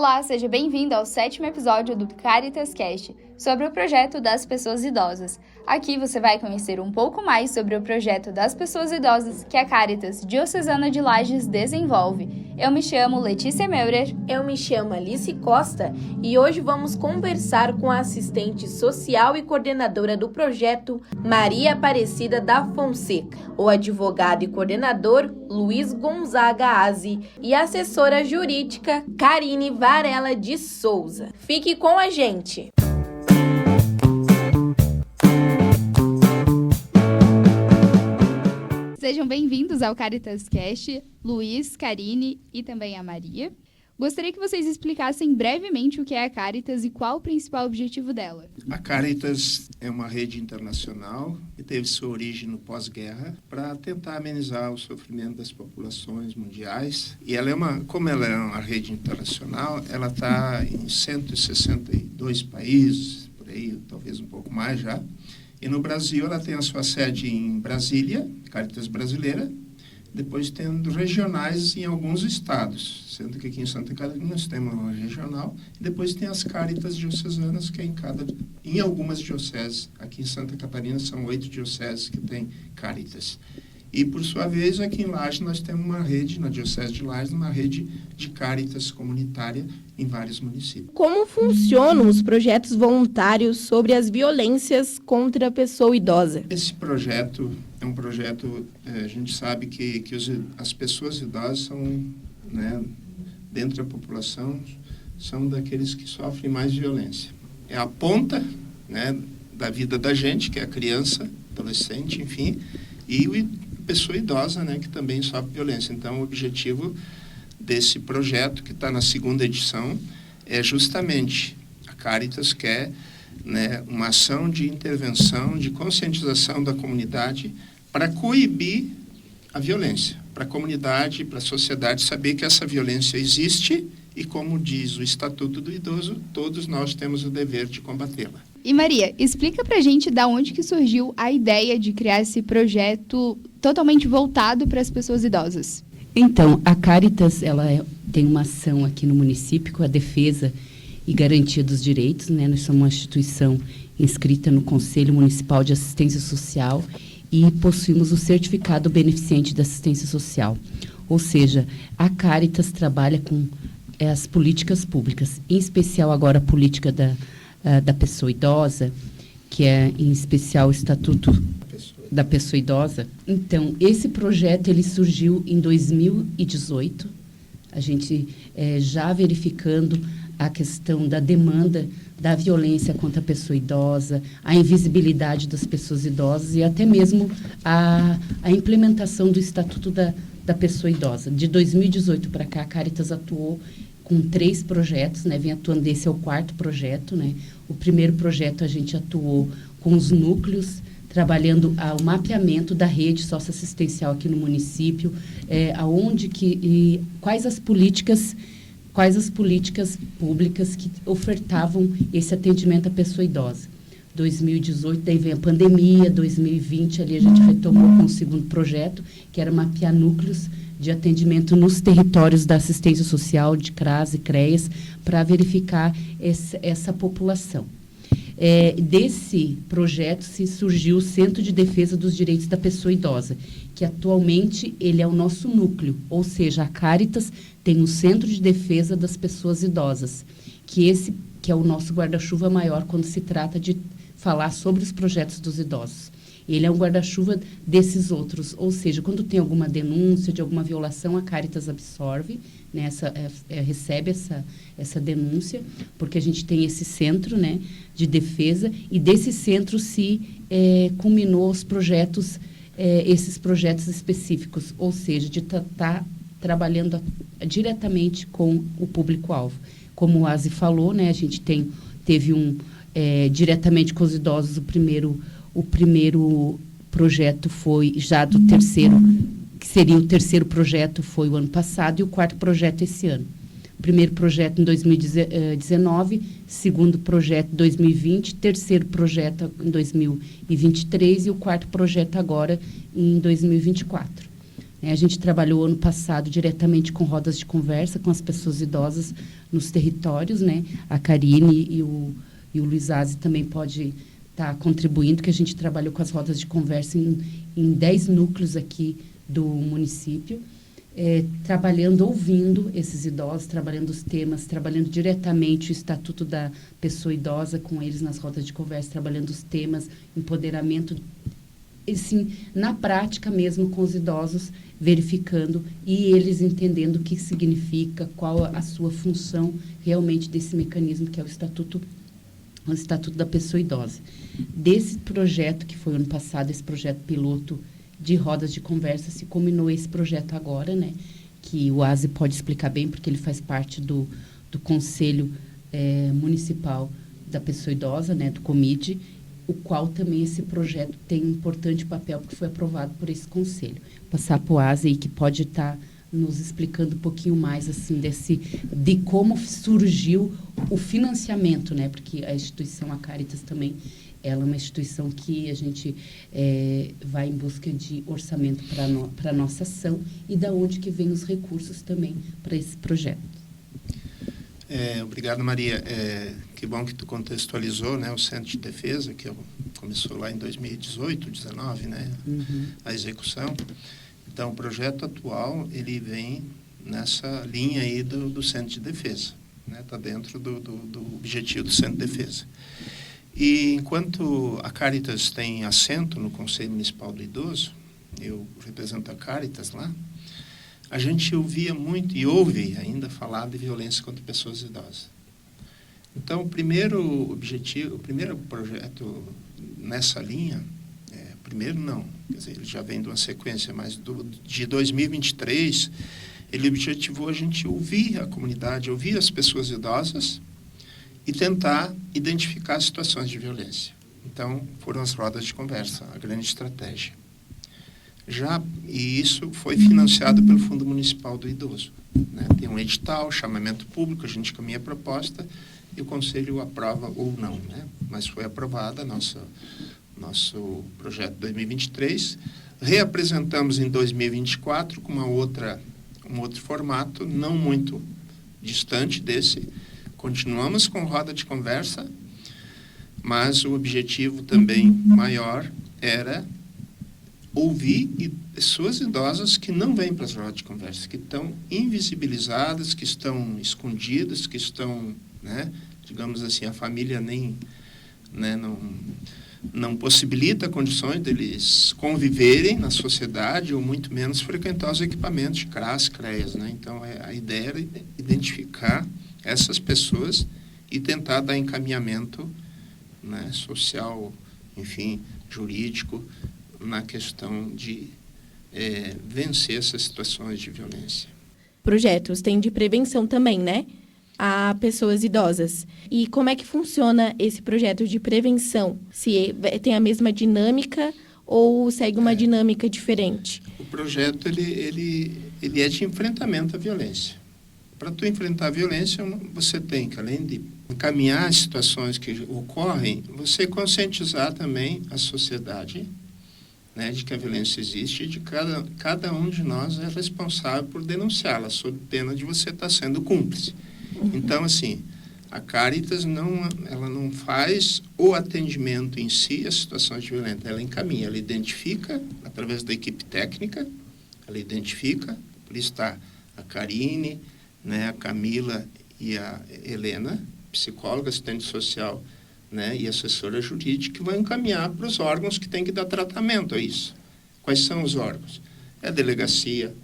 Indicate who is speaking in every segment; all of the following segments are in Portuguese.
Speaker 1: Olá, seja bem-vindo ao 7º episódio do Caritas Cast, sobre o projeto das pessoas idosas. Aqui você vai conhecer um pouco mais sobre o projeto das pessoas idosas que a Caritas Diocesana de Lages desenvolve. Eu me chamo Letícia Meurer.
Speaker 2: Eu me chamo Alice Costa e hoje vamos conversar com a assistente social e coordenadora do projeto, Maria Aparecida da Fonseca, o advogado e coordenador, Luiz Gonzaga Aze, e a assessora jurídica, Karine Varela de Souza. Fique com a gente!
Speaker 1: Sejam bem-vindos ao Caritas Cast, Luiz, Karine e também a Maria. Gostaria que vocês explicassem brevemente o que é a Caritas e qual o principal objetivo dela.
Speaker 3: A Caritas é uma rede internacional que teve sua origem no pós-guerra para tentar amenizar o sofrimento das populações mundiais. E como ela é uma rede internacional, ela está em 162 países, por aí, talvez um pouco mais já. E no Brasil ela tem a sua sede em Brasília, Caritas Brasileira, depois tendo regionais em alguns estados, sendo que aqui em Santa Catarina nós temos uma regional, e depois tem as Caritas diocesanas, que é em algumas dioceses. Aqui em Santa Catarina são 8 dioceses que têm Caritas. E, por sua vez, aqui em Lages nós temos uma rede, na Diocese de Lages, uma rede de Caritas comunitária em vários municípios.
Speaker 2: Como funcionam os projetos voluntários sobre as violências contra a pessoa idosa?
Speaker 3: Esse projeto é um projeto, a gente sabe que as pessoas idosas são, dentro da população, são daqueles que sofrem mais violência. É a ponta, da vida da gente, que é a criança, adolescente, enfim, e pessoa idosa, que também sofre violência. Então, o objetivo desse projeto, que está na 2ª edição, é justamente, a Caritas quer uma ação de intervenção, de conscientização da comunidade para coibir a violência, para a comunidade, para a sociedade saber que essa violência existe e, como diz o Estatuto do Idoso, todos nós temos o dever de combatê-la.
Speaker 1: E Maria, explica pra gente da onde que surgiu a ideia de criar esse projeto totalmente voltado para as pessoas idosas.
Speaker 4: Então, a Caritas, tem uma ação aqui no município com a defesa e garantia dos direitos, Nós somos uma instituição inscrita no Conselho Municipal de Assistência Social e possuímos o certificado beneficente da assistência social. Ou seja, a Caritas trabalha com as políticas públicas, em especial agora a política da pessoa idosa, que é em especial o Estatuto da Pessoa Idosa. Então, esse projeto ele surgiu em 2018, a gente já verificando a questão da demanda da violência contra a pessoa idosa, a invisibilidade das pessoas idosas e até mesmo a implementação do Estatuto da Pessoa Idosa. De 2018 para cá, a Caritas atuou com 3 projetos, vem atuando, esse é o 4º projeto, O primeiro projeto a gente atuou com os núcleos, trabalhando o mapeamento da rede socioassistencial aqui no município, quais as políticas públicas que ofertavam esse atendimento à pessoa idosa. 2018, daí vem a pandemia, 2020, ali a gente retomou com o 2º projeto, que era mapear núcleos de atendimento nos territórios da assistência social, de CRAS e CREAS, para verificar essa população. Desse projeto se surgiu o Centro de Defesa dos Direitos da Pessoa Idosa, que atualmente ele é o nosso núcleo, ou seja, a Caritas tem um Centro de Defesa das Pessoas Idosas, que é o nosso guarda-chuva maior quando se trata de falar sobre os projetos dos idosos. Ele é um guarda-chuva desses outros, ou seja, quando tem alguma denúncia de alguma violação, a Caritas absorve, recebe essa denúncia, porque a gente tem esse centro de defesa, e desse centro se culminou os projetos, esses projetos específicos, ou seja, de estar trabalhando diretamente com o público-alvo. Como o Aze falou, a gente teve diretamente com os idosos, o primeiro projeto foi já do terceiro, que seria o 3º projeto, foi o ano passado, e o 4º projeto esse ano. O primeiro projeto em 2019, 2º projeto em 2020, 3º projeto em 2023 e o 4º projeto agora em 2024. A gente trabalhou ano passado diretamente com rodas de conversa com as pessoas idosas nos territórios, né? A Karine e o Luiz Aze também pode estar contribuindo, que a gente trabalhou com as rodas de conversa em 10 núcleos aqui do município, trabalhando, ouvindo esses idosos, trabalhando os temas, trabalhando diretamente o Estatuto da Pessoa Idosa com eles nas rodas de conversa, trabalhando os temas, empoderamento, assim, na prática mesmo com os idosos, verificando e eles entendendo o que significa, qual a sua função realmente desse mecanismo que é o Estatuto da Pessoa Idosa. Desse projeto que foi ano passado, esse projeto piloto de rodas de conversa, se combinou esse projeto agora, né? Que o Aze pode explicar bem, porque ele faz parte do Conselho Municipal da Pessoa Idosa, né? Do COMIDE, o qual também esse projeto tem um importante papel, porque foi aprovado por esse conselho. Vou passar para o Aze aí, que pode estar nos explicando um pouquinho mais, assim, de como surgiu o financiamento, né? Porque a instituição, a Caritas também, ela é uma instituição que a gente vai em busca de orçamento para a nossa ação e da onde que vem os recursos também para esse projeto.
Speaker 3: Obrigado, Maria. Que bom que tu contextualizou, né, o Centro de Defesa, que começou lá em 2018, 2019, né, a execução. Então, o projeto atual, ele vem nessa linha aí do Centro de Defesa, né, está dentro do objetivo do Centro de Defesa. E enquanto a Caritas tem assento no Conselho Municipal do Idoso, eu represento a Caritas lá, a gente ouvia muito e ouve ainda falar de violência contra pessoas idosas. Então, o primeiro objetivo, o primeiro projeto nessa linha, primeiro não, quer dizer, ele já vem de uma sequência, mas de 2023, ele objetivou a gente ouvir a comunidade, ouvir as pessoas idosas e tentar identificar situações de violência. Então, foram as rodas de conversa, a grande estratégia. E isso foi financiado pelo Fundo Municipal do Idoso, né? Tem um edital, chamamento público, a gente caminha a proposta e o Conselho aprova ou não, né? Mas foi aprovada nosso projeto 2023. Reapresentamos em 2024 com um outro formato, não muito distante desse. Continuamos com roda de conversa, mas o objetivo também maior era ouvir pessoas idosas que não vêm para as rodas de conversa, que estão invisibilizadas, que estão escondidas, que estão, né, digamos assim, a família nem, né, não possibilita condições deles conviverem na sociedade ou muito menos frequentar os equipamentos de CRAS, CREAS, né? Então, a ideia era identificar essas pessoas e tentar dar encaminhamento, né, social, enfim, jurídico, na questão de vencer essas situações de violência.
Speaker 2: Projetos têm de prevenção também, né? A pessoas idosas. E como é que funciona esse projeto de prevenção? Se tem a mesma dinâmica ou segue uma dinâmica diferente?
Speaker 3: O projeto, ele é de enfrentamento à violência. Para tu enfrentar a violência, você tem que, além de encaminhar as situações que ocorrem, você conscientizar também a sociedade, né, de que a violência existe e de cada um de nós é responsável por denunciá-la, sob pena de você estar sendo cúmplice. Então, assim, a Caritas ela não faz o atendimento em si às situações de violência, ela encaminha, ela identifica, através da equipe técnica, ela identifica, por isso está a Karine, né, a Camila e a Helena, psicóloga, assistente social, né, e assessora jurídica, que vão encaminhar para os órgãos que têm que dar tratamento a isso. Quais são os órgãos? É a delegacia,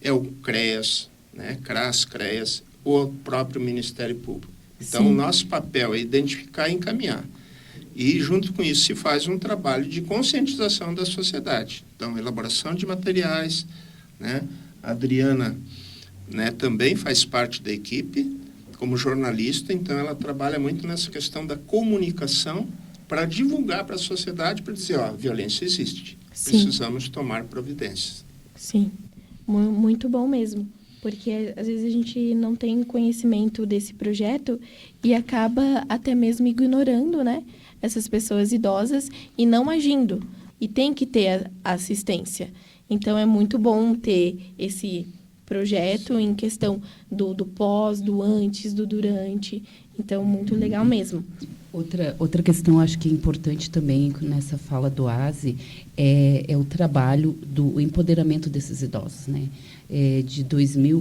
Speaker 3: é o CREAS, né, CRAS, CREAS, ou o próprio Ministério Público. Então, sim, o nosso papel é identificar e encaminhar. E, junto com isso, se faz um trabalho de conscientização da sociedade. Então, elaboração de materiais, né, a Adriana, né, também faz parte da equipe, como jornalista, então ela trabalha muito nessa questão da comunicação para divulgar para a sociedade, para dizer, ó, a violência existe, sim, precisamos tomar providências.
Speaker 2: Sim, muito bom mesmo, porque às vezes a gente não tem conhecimento desse projeto e acaba até mesmo ignorando, né, essas pessoas idosas e não agindo, e tem que ter a assistência.
Speaker 5: Então, é muito bom ter esse projeto em questão do pós, do antes, do durante. Então, muito legal mesmo.
Speaker 4: Outra questão, acho que é importante também nessa fala do ASE, é o trabalho do empoderamento desses idosos, né?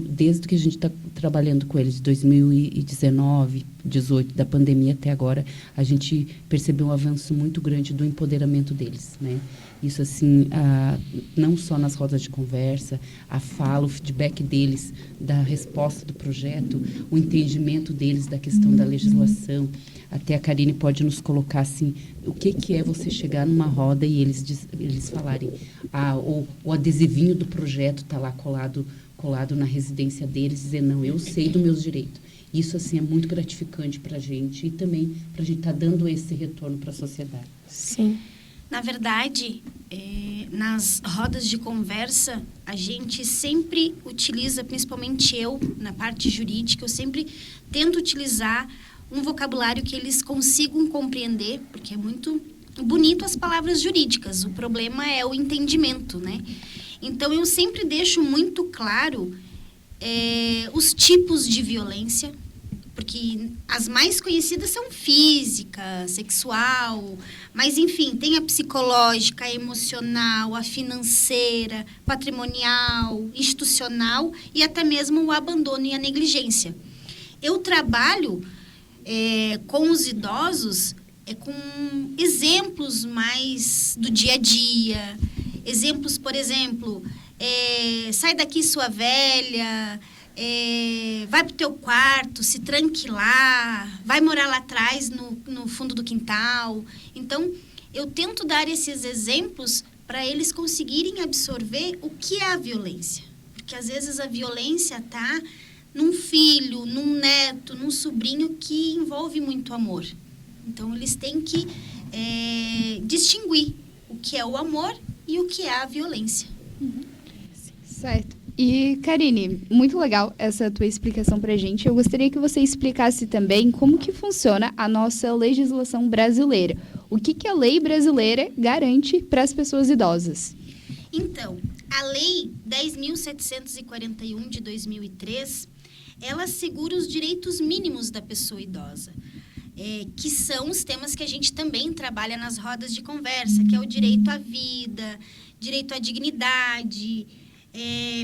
Speaker 4: Desde que a gente está trabalhando com eles, de 2019, 18, da pandemia até agora, a gente percebeu um avanço muito grande do empoderamento deles, né? Isso, assim, não só nas rodas de conversa, a fala, o feedback deles, da resposta do projeto, o entendimento deles da questão da legislação. Até a Karine pode nos colocar, assim, o que é você chegar numa roda e eles falarem, o adesivinho do projeto está lá colado na residência deles, dizer, não, eu sei dos meus direitos. Isso, assim, é muito gratificante para a gente e também para a gente estar dando esse retorno para a sociedade.
Speaker 5: Sim.
Speaker 6: Na verdade, nas rodas de conversa, a gente sempre utiliza, principalmente eu, na parte jurídica, eu sempre tento utilizar um vocabulário que eles consigam compreender, porque é muito bonito as palavras jurídicas, o problema é o entendimento, né? Então, eu sempre deixo muito claro os tipos de violência, porque as mais conhecidas são física, sexual, mas, enfim, tem a psicológica, a emocional, a financeira, patrimonial, institucional e até mesmo o abandono e a negligência. Eu trabalho com os idosos com exemplos mais do dia a dia, exemplos, por exemplo, sai daqui sua velha, vai pro teu quarto, se tranque lá, vai morar lá atrás no fundo do quintal. Então, eu tento dar esses exemplos para eles conseguirem absorver o que é a violência. Porque, às vezes, a violência está num filho, num neto, num sobrinho que envolve muito amor. Então, eles têm que distinguir o que é o amor e o que é a violência.
Speaker 1: Certo. E, Karine, muito legal essa tua explicação pra gente. Eu gostaria que você explicasse também como que funciona a nossa legislação brasileira. O que a lei brasileira garante para as pessoas idosas?
Speaker 6: Então, a Lei 10.741 de 2003, ela assegura os direitos mínimos da pessoa idosa, que são os temas que a gente também trabalha nas rodas de conversa, que é o direito à vida, direito à dignidade,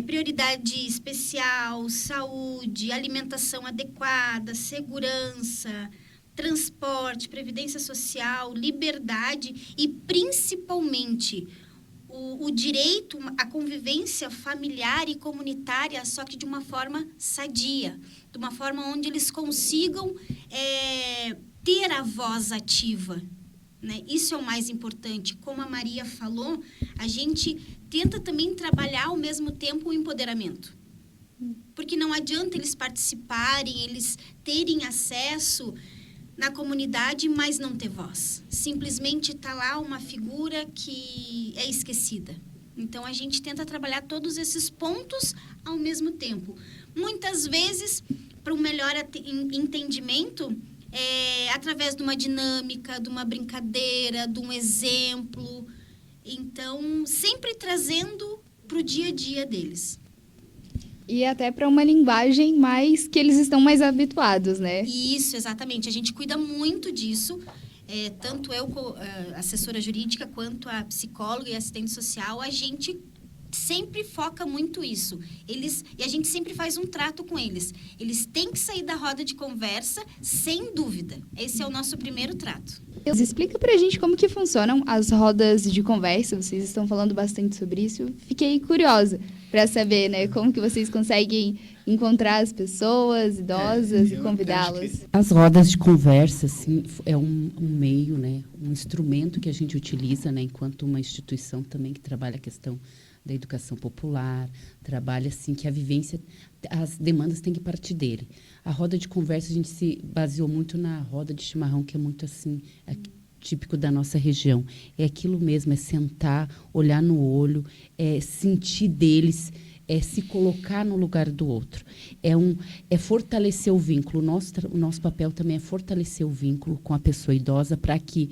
Speaker 6: prioridade especial, saúde, alimentação adequada, segurança, transporte, previdência social, liberdade e, principalmente, o direito à convivência familiar e comunitária, só que de uma forma sadia, de uma forma onde eles consigam ter a voz ativa, né? Isso é o mais importante. Como a Maria falou, a gente tenta também trabalhar ao mesmo tempo o empoderamento. Porque não adianta eles participarem, eles terem acesso na comunidade, mas não ter voz. Simplesmente está lá uma figura que é esquecida. Então, a gente tenta trabalhar todos esses pontos ao mesmo tempo. Muitas vezes, para um melhor entendimento, através de uma dinâmica, de uma brincadeira, de um exemplo. Então, sempre trazendo para o dia a dia deles.
Speaker 1: E até para uma linguagem mais que eles estão mais habituados, né?
Speaker 6: Isso, exatamente. A gente cuida muito disso. Tanto eu, assessora jurídica, quanto a psicóloga e assistente social, a gente sempre foca muito isso. E a gente sempre faz um trato com eles. Eles têm que sair da roda de conversa, sem dúvida. Esse é o nosso primeiro trato.
Speaker 1: Explica pra gente como que funcionam as rodas de conversa. Vocês estão falando bastante sobre isso. Fiquei curiosa para saber, né, como que vocês conseguem encontrar as pessoas idosas e convidá-las.
Speaker 4: As rodas de conversa, assim, é um meio, né, um instrumento que a gente utiliza, né, enquanto uma instituição também que trabalha a questão da educação popular, trabalha assim que a vivência, as demandas têm que partir dele. A roda de conversa, a gente se baseou muito na roda de chimarrão, que é muito assim, típico da nossa região. É aquilo mesmo, é sentar, olhar no olho, sentir deles, se colocar no lugar do outro. É fortalecer o vínculo. O nosso papel também é fortalecer o vínculo com a pessoa idosa para que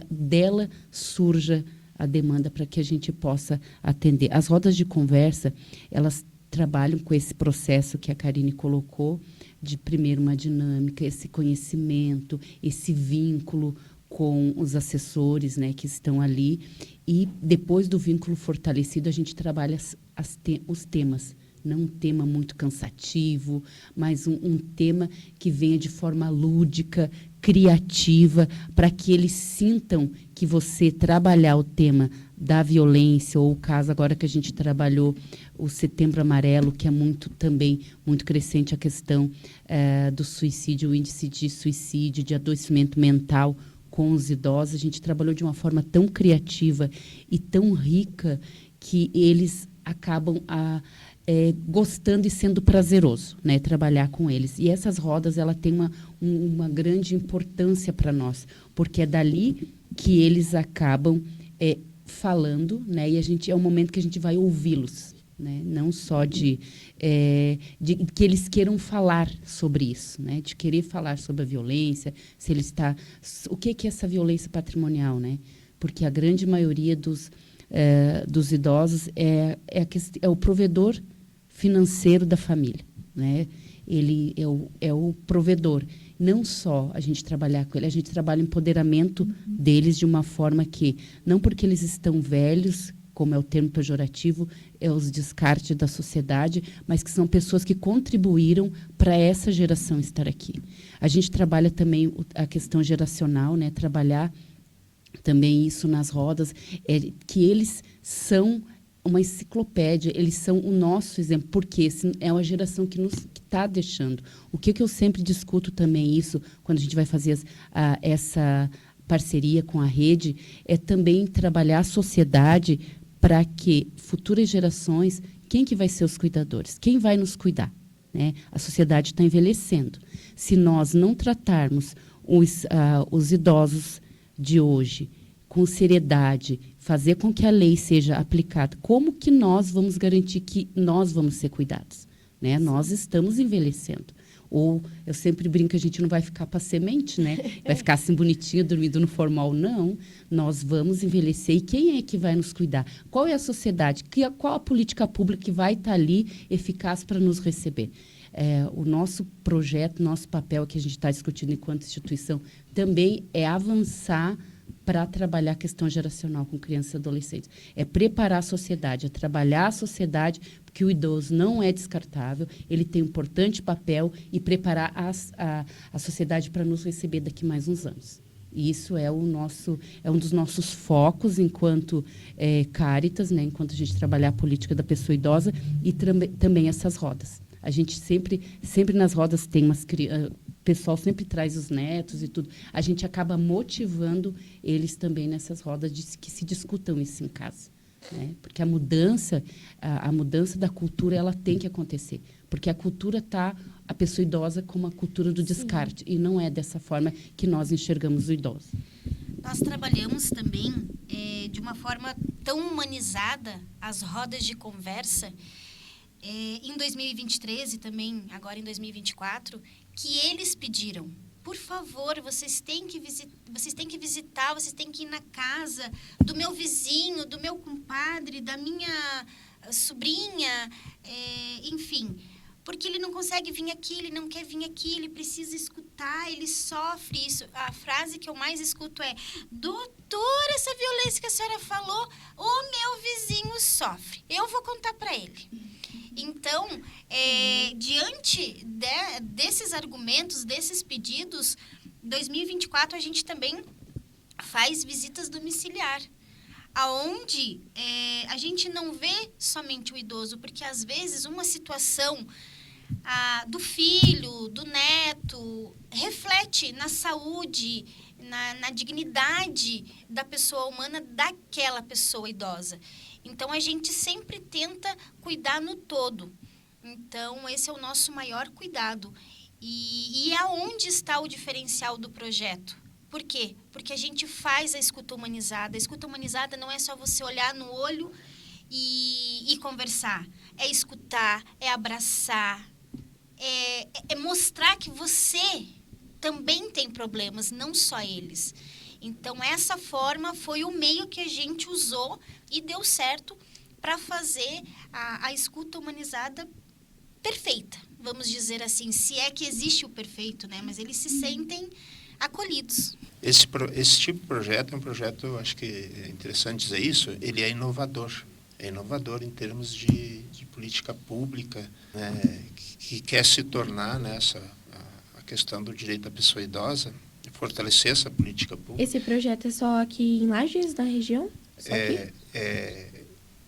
Speaker 4: dela surja a demanda para que a gente possa atender. As rodas de conversa, elas trabalham com esse processo que a Karine colocou, de primeiro uma dinâmica, esse conhecimento, esse vínculo com os assessores, né, que estão ali. E depois do vínculo fortalecido, a gente trabalha os temas. Não um tema muito cansativo, mas um tema que venha de forma lúdica, criativa, para que eles sintam que você trabalhar o tema da violência, ou o caso agora que a gente trabalhou, o Setembro Amarelo, que é também muito crescente a questão do suicídio, o índice de suicídio, de adoecimento mental com os idosos. A gente trabalhou de uma forma tão criativa e tão rica que eles acabam gostando e sendo prazeroso, né, trabalhar com eles. E essas rodas, ela tem uma grande importância para nós, porque é dali que eles acabam falando, né, e é um momento que a gente vai ouvi-los, né, não só de que eles queiram falar sobre isso, né, de querer falar sobre a violência, se ele está, o que é essa violência patrimonial, né, porque a grande maioria dos idosos é o provedor financeiro da família, né? Ele é o provedor. Não só a gente trabalhar com ele, a gente trabalha o empoderamento deles de uma forma que, não porque eles estão velhos, como é o termo pejorativo, é os descartes da sociedade, mas que são pessoas que contribuíram para essa geração estar aqui. A gente trabalha também a questão geracional, né? Trabalhar também isso nas rodas, que eles são uma enciclopédia, eles são o nosso exemplo, porque é uma geração que está deixando. O que eu sempre discuto também isso, quando a gente vai fazer essa parceria com a rede, é também trabalhar a sociedade para que futuras gerações, quem que vai ser os cuidadores? Quem vai nos cuidar? Né? A sociedade está envelhecendo. Se nós não tratarmos os idosos de hoje com seriedade, fazer com que a lei seja aplicada, como que nós vamos garantir que nós vamos ser cuidados? Né? Nós estamos envelhecendo. Ou, eu sempre brinco que a gente não vai ficar para semente, né? Vai ficar assim bonitinho, dormindo no formal. Não, nós vamos envelhecer. E quem é que vai nos cuidar? Qual é a sociedade? Qual a política pública que vai estar ali eficaz para nos receber? O nosso projeto, nosso papel que a gente está discutindo enquanto instituição, também é avançar para trabalhar a questão geracional com crianças e adolescentes. É preparar a sociedade, é trabalhar a sociedade, porque o idoso não é descartável, ele tem um importante papel e preparar a sociedade para nos receber daqui mais uns anos. E isso é um dos nossos focos enquanto Cáritas, né, enquanto a gente trabalhar a política da pessoa idosa e também essas rodas. A gente sempre nas rodas tem o pessoal sempre traz os netos e tudo. A gente acaba motivando eles também nessas rodas que se discutam isso em casa. Né? Porque a mudança da cultura, ela tem que acontecer. Porque a cultura está, a pessoa idosa, como a cultura do descarte. E não é dessa forma que nós enxergamos o idoso.
Speaker 6: Nós trabalhamos também de uma forma tão humanizada as rodas de conversa, em 2023 e também agora em 2024, que eles pediram, por favor, vocês têm que visitar, vocês têm que ir na casa do meu vizinho, do meu compadre, da minha sobrinha, enfim, porque ele não consegue vir aqui, ele não quer vir aqui, ele precisa escutar, ele sofre isso. A frase que eu mais escuto é: doutora, essa violência que a senhora falou, o meu vizinho sofre, eu vou contar para ele. Então, diante desses argumentos, desses pedidos, 2024 a gente também faz visitas domiciliar, aonde a gente não vê somente o idoso, porque às vezes uma situação do filho, do neto, reflete na saúde, na dignidade da pessoa humana, daquela pessoa idosa. Então, a gente sempre tenta cuidar no todo. Então, esse é o nosso maior cuidado. E aonde está o diferencial do projeto? Por quê? Porque a gente faz a escuta humanizada. A escuta humanizada não é só você olhar no olho e conversar. É escutar, é abraçar, é mostrar que você também tem problemas, não só eles. Então, essa forma foi o meio que a gente usou e deu certo para fazer a escuta humanizada perfeita, vamos dizer assim, se é que existe o perfeito, né? Mas eles se sentem acolhidos.
Speaker 3: Esse tipo de projeto é um projeto, eu acho que é interessante dizer isso, ele é inovador. É inovador em termos de política pública, né, que quer se tornar nessa a questão do direito da pessoa idosa, fortalecer essa política pública.
Speaker 5: Esse projeto é só aqui em Lages, na região? Só aqui?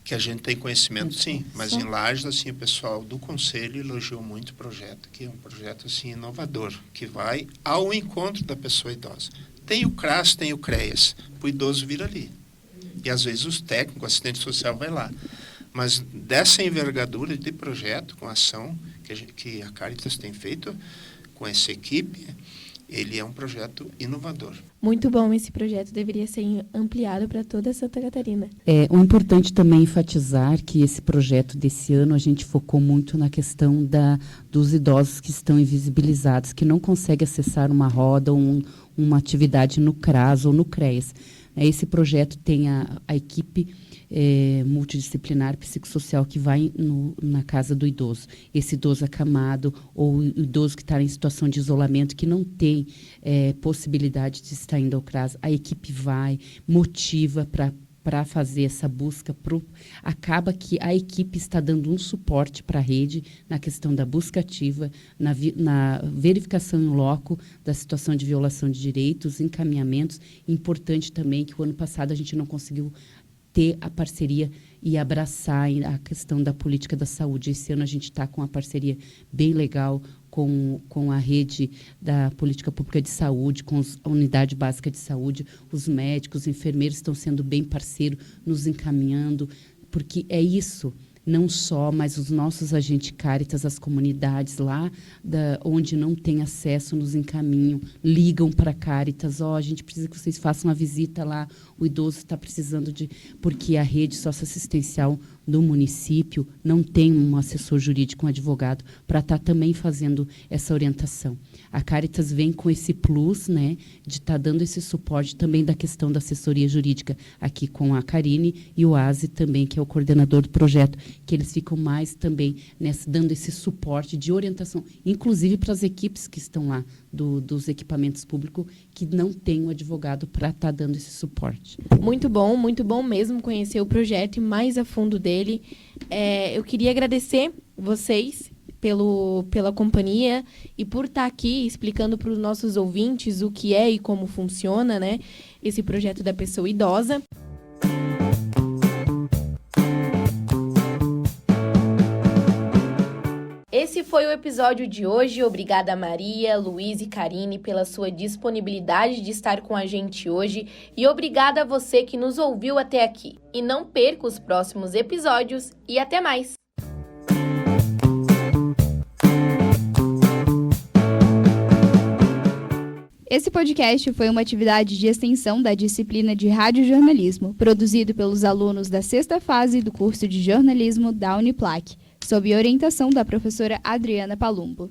Speaker 3: Que a gente tem conhecimento, sim, mas
Speaker 5: Só.
Speaker 3: em Lages, assim, o pessoal do Conselho elogiou muito o projeto, que é um projeto, assim, inovador, que vai ao encontro da pessoa idosa. Tem o CRAS, tem o CREAS, o idoso vir ali. E, às vezes, os técnicos, o assistente social vai lá. Mas dessa envergadura de projeto, com ação que a Caritas tem feito com essa equipe, ele é um projeto inovador.
Speaker 5: Muito bom esse projeto, deveria ser ampliado para toda Santa Catarina.
Speaker 4: O importante também enfatizar que esse projeto desse ano a gente focou muito na questão dos idosos que estão invisibilizados, que não conseguem acessar uma roda ou uma atividade no CRAS ou no CREAS. Esse projeto tem a equipe multidisciplinar psicossocial que vai na casa do idoso. Esse idoso acamado ou o idoso que está em situação de isolamento, que não tem possibilidade de estar indo ao CRAS, a equipe vai, motiva para fazer essa busca. Acaba que a equipe está dando um suporte para a rede na questão da busca ativa, na verificação em loco da situação de violação de direitos, encaminhamentos. Importante também que o ano passado a gente não conseguiu ter a parceria e abraçar a questão da política da saúde. Esse ano a gente está com uma parceria bem legal com a rede da política pública de saúde, com a unidade básica de saúde. Os médicos, os enfermeiros estão sendo bem parceiros, nos encaminhando, porque é isso. Não só, mas os nossos agentes Caritas, as comunidades lá onde não tem acesso, nos encaminham, ligam para a Caritas, a gente precisa que vocês façam uma visita lá, o idoso está precisando porque a rede socioassistencial do município não tem um assessor jurídico, um advogado, para estar também fazendo essa orientação. A Caritas vem com esse plus, né, de estar dando esse suporte também da questão da assessoria jurídica aqui com a Karine e o Aze também, que é o coordenador do projeto, que eles ficam mais também dando esse suporte de orientação, inclusive para as equipes que estão lá dos equipamentos públicos, que não tem um advogado para estar dando esse suporte.
Speaker 5: Muito bom mesmo conhecer o projeto e mais a fundo dele. Eu queria agradecer vocês pela companhia e por estar aqui explicando para os nossos ouvintes o que é e como funciona, né, esse projeto da pessoa idosa. Esse foi o episódio de hoje. Obrigada, Maria, Luiz e Karine, pela sua disponibilidade de estar com a gente hoje. E obrigada a você que nos ouviu até aqui. E não perca os próximos episódios. E até mais!
Speaker 1: Esse podcast foi uma atividade de extensão da disciplina de radiojornalismo, produzido pelos alunos da 6ª fase do curso de jornalismo da Uniplac, sob orientação da professora Adriana Palumbo.